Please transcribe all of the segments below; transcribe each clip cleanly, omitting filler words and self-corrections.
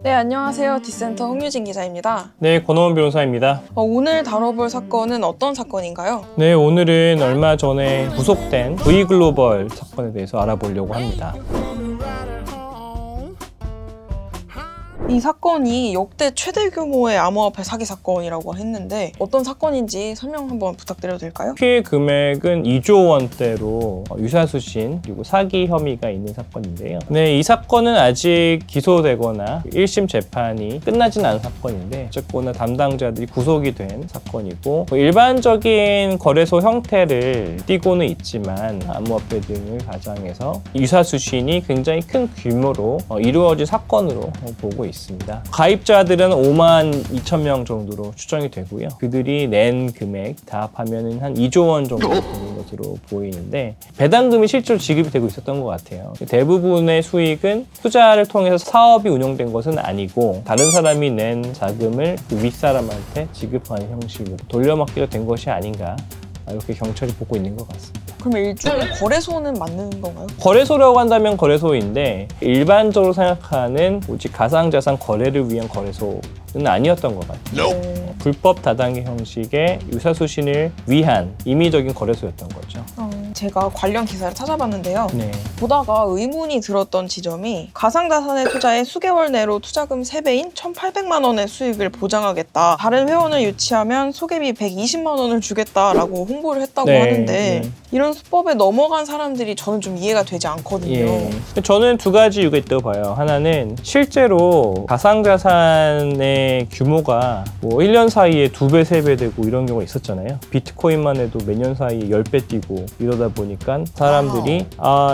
네, 안녕하세요. 디센터 홍유진 기자입니다. 네, 권호원 변호사입니다. 오늘 다뤄볼 사건은 어떤 사건인가요? 네, 오늘은 얼마 전에 구속된 V글로벌 사건에 대해서 알아보려고 합니다. 이 사건이 역대 최대 규모의 암호화폐 사기 사건이라고 했는데 어떤 사건인지 설명 한번 부탁드려도 될까요? 피해 금액은 2조 원대로 유사수신 그리고 사기 혐의가 있는 사건인데요. 네, 이 사건은 아직 기소되거나 1심 재판이 끝나진 않은 사건인데 어쨌거나 담당자들이 구속이 된 사건이고 일반적인 거래소 형태를 띠고는 있지만 암호화폐 등을 가장해서 유사수신이 굉장히 큰 규모로 이루어진 사건으로 보고 있습니다. 가입자들은 5만 2천 명 정도로 추정이 되고요. 그들이 낸 금액 다 합하면 한 2조 원 정도 되는 것으로 보이는데 배당금이 실제로 지급이 되고 있었던 것 같아요. 대부분의 수익은 투자를 통해서 사업이 운영된 것은 아니고 다른 사람이 낸 자금을 그 윗사람한테 지급하는 형식으로 돌려막기가 된 것이 아닌가 이렇게 경찰이 보고 있는 것 같습니다. 그럼 일종의 거래소는 맞는 건가요? 거래소라고 한다면 거래소인데 일반적으로 생각하는 오직 가상자산 거래를 위한 거래소는 아니었던 것 같아요. 불법 다단계 형식의 유사수신을 위한 임의적인 거래소였던 거죠. 제가 관련 기사를 찾아봤는데요. 네. 보다가 의문이 들었던 지점이 가상자산에 투자해 수개월 내로 투자금 3배인 1,800만 원의 수익을 보장하겠다. 다른 회원을 유치하면 소개비 120만 원을 주겠다라고 홍보를 했다고 하는데 이런 수법에 넘어간 사람들이 저는 좀 이해가 되지 않거든요. 예. 저는 두 가지 이유가 있다고 봐요. 하나는 실제로 가상자산의 규모가 뭐 1년 사이에 2배, 3배 되고 이런 경우가 있었잖아요. 비트코인만 해도 몇 년 사이에 10배 뛰고 이러다 보니까 사람들이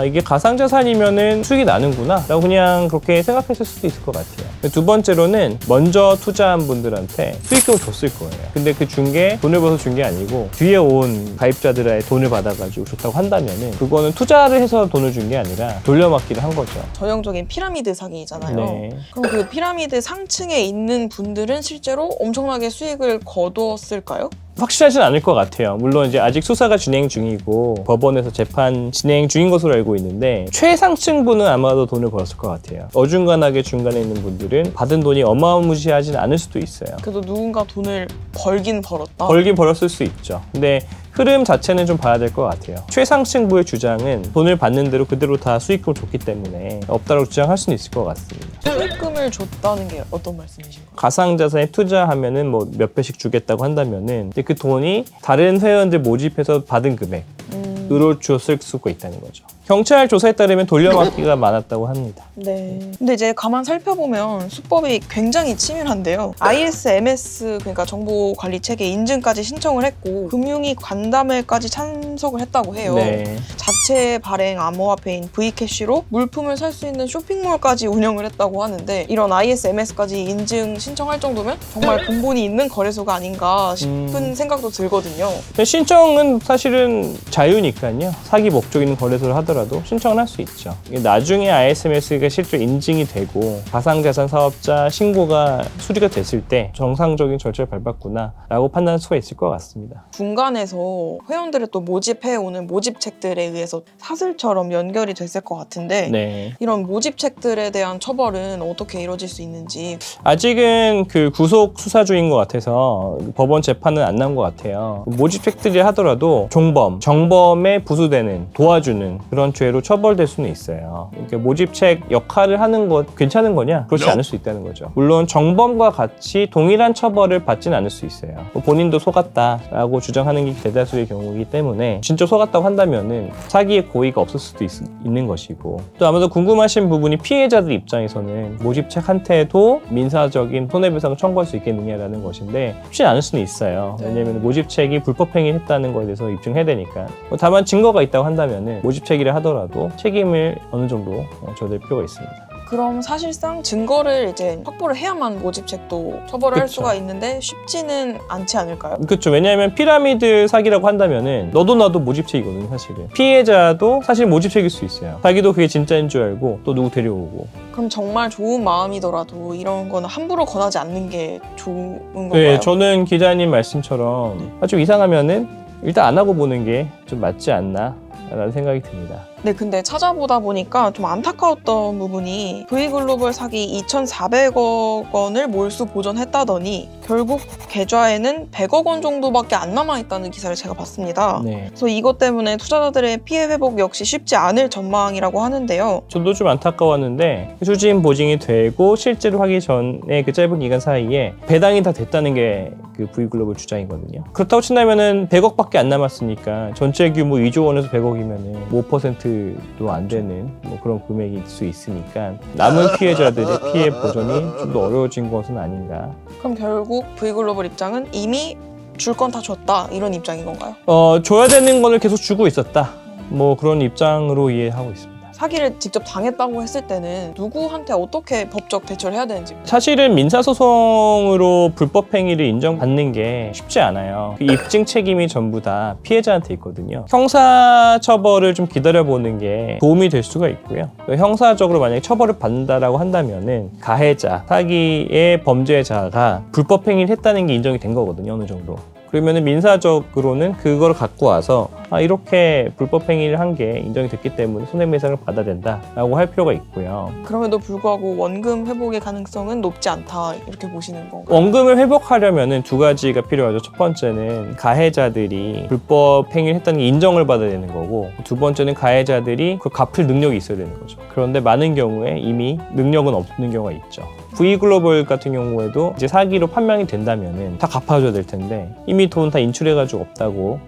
이게 가상자산이면은 수익이 나는구나 라고 그냥 그렇게 생각했을 수도 있을 것 같아요. 두 번째로는 먼저 투자한 분들한테 수익금을 줬을 거예요. 근데 그 준 게 돈을 벌어서 준 게 아니고 뒤에 온 가입자들의 돈을 받아가지고 줬다고 한다면은 그거는 투자를 해서 돈을 준 게 아니라 돌려막기를 한 거죠. 전형적인 피라미드 사기잖아요. 네. 그럼 그 피라미드 상층에 있는 분들은 실제로 엄청나게 수익을 거두었을까요? 확실하진 않을 것 같아요. 물론 이제 아직 수사가 진행 중이고 법원에서 재판 진행 중인 것으로 알고 있는데 최상층분은 아마도 돈을 벌었을 것 같아요. 어중간하게 중간에 있는 분들은 받은 돈이 어마무시하진 않을 수도 있어요. 그래도 누군가 돈을 벌긴 벌었다. 벌긴 벌었을 수 있죠. 근데 흐름 자체는 좀 봐야 될 것 같아요. 최상층부의 주장은 돈을 받는 대로 그대로 다 수익금을 줬기 때문에 없다고 주장할 수는 있을 것 같습니다. 수익금을 줬다는 게 어떤 말씀이신가요? 가상자산에 투자하면은 뭐 몇 배씩 주겠다고 한다면은 근데 그 돈이 다른 회원들 모집해서 받은 금액으로 줬을 수가 있다는 거죠. 경찰 조사에 따르면 돌려막기가 많았다고 합니다. 네. 근데 이제 가만 살펴보면 수법이 굉장히 치밀한데요. ISMS 그러니까 정보관리체계 인증까지 신청을 했고 금융위 간담회까지 참석을 했다고 해요. 네. 자체 발행 암호화폐인 V캐시로 물품을 살 수 있는 쇼핑몰까지 운영을 했다고 하는데 이런 ISMS까지 인증 신청할 정도면 정말 근본이 있는 거래소가 아닌가 싶은 생각도 들거든요. 신청은 사실은 자유니까요. 사기 목적 있는 거래소를 하더라도 신청을 할 수 있죠. 나중에 ISMS가 실제 인증이 되고 가상자산 사업자 신고가 수리가 됐을 때 정상적인 절차를 밟았구나 라고 판단할 수가 있을 것 같습니다. 중간에서 회원들을 또 모집해오는 모집책들에 의해서 사슬처럼 연결이 됐을 것 같은데 네. 이런 모집책들에 대한 처벌은 어떻게 이루어질 수 있는지 아직은 그 구속 수사 중인 것 같아서 법원 재판은 안 나온 것 같아요. 모집책들이 하더라도 종범, 정범에 부수되는, 도와주는 그런 죄로 처벌될 수는 있어요. 그러니까 모집책 역할을 하는 것 괜찮은 거냐? 그렇지 않을 수 있다는 거죠. 물론 정범과 같이 동일한 처벌을 받지는 않을 수 있어요. 본인도 속았다라고 주장하는 게 대다수의 경우이기 때문에 진짜 속았다고 한다면은 사기의 고의가 없을 수도 있는 것이고 또 아무래도 궁금하신 부분이 피해자들 입장에서는 모집책 한테도 민사적인 손해배상을 청구할 수 있겠느냐라는 것인데 쉽지 않을 수는 있어요. 왜냐하면 모집책이 불법행위를 했다는 것에 대해서 입증해야 되니까 다만 증거가 있다고 한다면은 모집책이라 하더라도 책임을 어느 정도 져야 될 필요가 있습니다. 그럼 사실상 증거를 이제 확보를 해야만 모집책도 처벌을 할 그쵸. 수가 있는데 쉽지는 않지 않을까요? 그렇죠. 왜냐하면 피라미드 사기라고 한다면은 너도 나도 모집책이거든요, 사실은. 피해자도 사실 모집책일 수 있어요. 자기도 그게 진짜인 줄 알고 또 누구 데려오고. 그럼 정말 좋은 마음이더라도 이런 거는 함부로 권하지 않는 게 좋은 건가요? 네, 저는 기자님 말씀처럼 좀 이상하면은 일단 안 하고 보는 게 좀 맞지 않나 라는 생각이 듭니다. 네, 근데 찾아보다 보니까 좀 안타까웠던 부분이 V글로벌 사기 2,400억 원을 몰수 보전했다더니 결국 계좌에는 100억 원 정도밖에 안 남아있다는 기사를 제가 봤습니다. 네. 그래서 이것 때문에 투자자들의 피해 회복 역시 쉽지 않을 전망이라고 하는데요. 저도 좀 안타까웠는데 추진 보증이 되고 실제로 하기 전에 그 짧은 기간 사이에 배당이 다 됐다는 게 그 V글로벌 주장이거든요. 그렇다고 친다면은 100억밖에 안 남았으니까 전체 규모 2조 원에서 100억이면은 5%도 안 되는 뭐 그런 금액일 수 있으니까 남은 피해자들의 피해 보전이 좀 더 어려워진 것은 아닌가. 그럼 결국 V글로벌 입장은 이미 줄 건 다 줬다 이런 입장인 건가요? 줘야 되는 거를 계속 주고 있었다. 뭐 그런 입장으로 이해하고 있습니다. 사기를 직접 당했다고 했을 때는 누구한테 어떻게 법적 대처를 해야 되는지. 사실은 민사소송으로 불법 행위를 인정받는 게 쉽지 않아요. 그 입증 책임이 전부 다 피해자한테 있거든요. 형사처벌을 좀 기다려보는 게 도움이 될 수가 있고요. 형사적으로 만약에 처벌을 받는다라고 한다면은 가해자, 사기의 범죄자가 불법 행위를 했다는 게 인정이 된 거거든요, 어느 정도. 그러면은 민사적으로는 그걸 갖고 와서 이렇게 불법 행위를 한 게 인정이 됐기 때문에 손해배상을 받아야 된다라고 할 필요가 있고요. 그럼에도 불구하고 원금 회복의 가능성은 높지 않다 이렇게 보시는 건가요? 원금을 회복하려면은 두 가지가 필요하죠. 첫 번째는 가해자들이 불법 행위를 했다는 게 인정을 받아야 되는 거고, 두 번째는 가해자들이 그걸 갚을 능력이 있어야 되는 거죠. 그런데 많은 경우에 이미 능력은 없는 경우가 있죠. V글로벌 같은 경우에도 이제 사기로 판명이 된다면은 다 갚아줘야 될 텐데 이미 돈 다 인출해가지고 없다고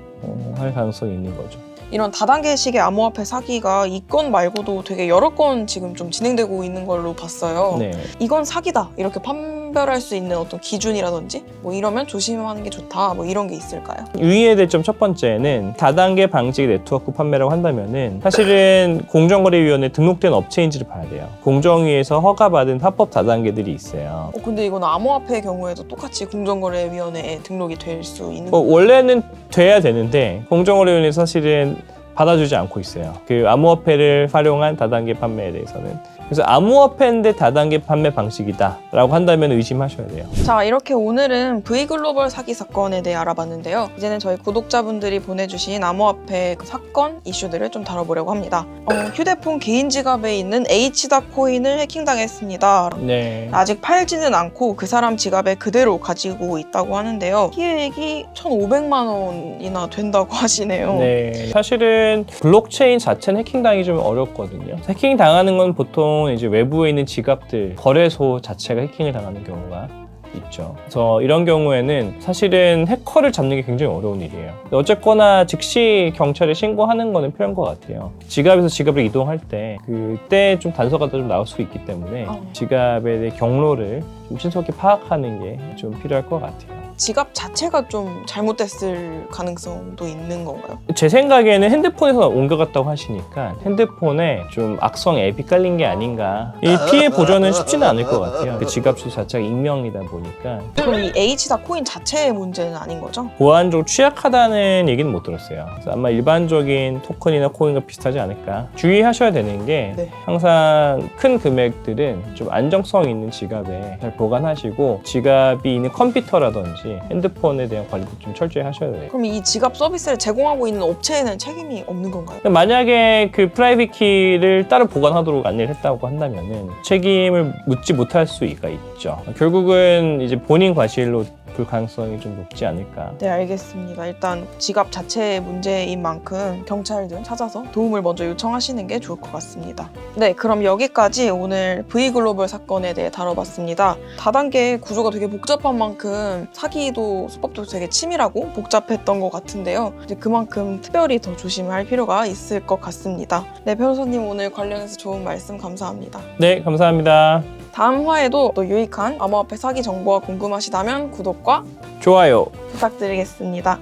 할 가능성이 있는 거죠. 이런 다단계식의 암호화폐 사기가 이 건 말고도 되게 여러 건 지금 좀 진행되고 있는 걸로 봤어요. 네. 이건 사기다 이렇게 판별할 수 있는 어떤 기준이라든지 뭐 이러면 조심하는 게 좋다 뭐 이런 게 있을까요? 유의해야 될 점 첫 번째는 다단계 방식 네트워크 판매라고 한다면은 사실은 공정거래위원회에 등록된 업체인지를 봐야 돼요. 공정위에서 허가받은 합법 다단계들이 있어요. 근데 이건 암호화폐의 경우에도 똑같이 공정거래위원회에 등록이 될 수 있는 원래는 돼야 되는데 공정거래위원회에서 사실은 받아주지 않고 있어요. 그 암호화폐를 활용한 다단계 판매에 대해서는. 그래서 암호화폐인데 다단계 판매 방식이다 라고 한다면 의심하셔야 돼요. 자, 이렇게 오늘은 V글로벌 사기 사건에 대해 알아봤는데요. 이제는 저희 구독자분들이 보내주신 암호화폐 사건 이슈들을 좀 다뤄보려고 합니다. 휴대폰 개인 지갑에 있는 H다 코인을 해킹당했습니다. 네. 아직 팔지는 않고 그 사람 지갑에 그대로 가지고 있다고 하는데요. 피해액이 1,500만 원이나 된다고 하시네요. 네. 사실은 블록체인 자체는 해킹당하기 좀 어렵거든요. 해킹 당하는 건 보통 이제 외부에 있는 지갑들, 거래소 자체가 해킹을 당하는 경우가 있죠. 그래서 이런 경우에는 사실은 해커를 잡는 게 굉장히 어려운 일이에요. 어쨌거나 즉시 경찰에 신고하는 거는 필요한 것 같아요. 지갑에서 지갑으로 이동할 때 그때 좀 단서가 좀 나올 수 있기 때문에 지갑에 대해 경로를 좀 신속히 파악하는 게 좀 필요할 것 같아요. 지갑 자체가 좀 잘못됐을 가능성도 있는 건가요? 제 생각에는 핸드폰에서 옮겨갔다고 하시니까 핸드폰에 좀 악성 앱이 깔린 게 아닌가. 이 피해 보전은 쉽지는 않을 것 같아요. 그 지갑 수 자체가 익명이다 보니까. 그럼 이 H다 코인 자체의 문제는 아닌 거죠? 보안적으로 취약하다는 얘기는 못 들었어요. 그래서 아마 일반적인 토큰이나 코인과 비슷하지 않을까. 주의하셔야 되는 게 네. 항상 큰 금액들은 좀 안정성 있는 지갑에 잘 보관하시고 지갑이 있는 컴퓨터라든지 핸드폰에 대한 관리도 좀 철저히 하셔야 돼요. 그럼 이 지갑 서비스를 제공하고 있는 업체에는 책임이 없는 건가요? 만약에 그 프라이빗 키를 따로 보관하도록 안내를 했다고 한다면은 책임을 묻지 못할 수가 있죠. 결국은 이제 본인 과실로 볼 가능성이 좀 높지 않을까. 네, 알겠습니다. 일단 지갑 자체의 문제인 만큼 경찰들 찾아서 도움을 먼저 요청하시는 게 좋을 것 같습니다. 네, 그럼 여기까지 오늘 V글로벌 사건에 대해 다뤄봤습니다. 다단계 구조가 되게 복잡한 만큼 사기도 수법도 되게 치밀하고 복잡했던 것 같은데요. 이제 그만큼 특별히 더 조심할 필요가 있을 것 같습니다. 네, 변호사님 오늘 관련해서 좋은 말씀 감사합니다. 네, 감사합니다. 다음 화에도 또 유익한 암호화폐 사기 정보가 궁금하시다면 구독과 좋아요. 부탁드리겠습니다.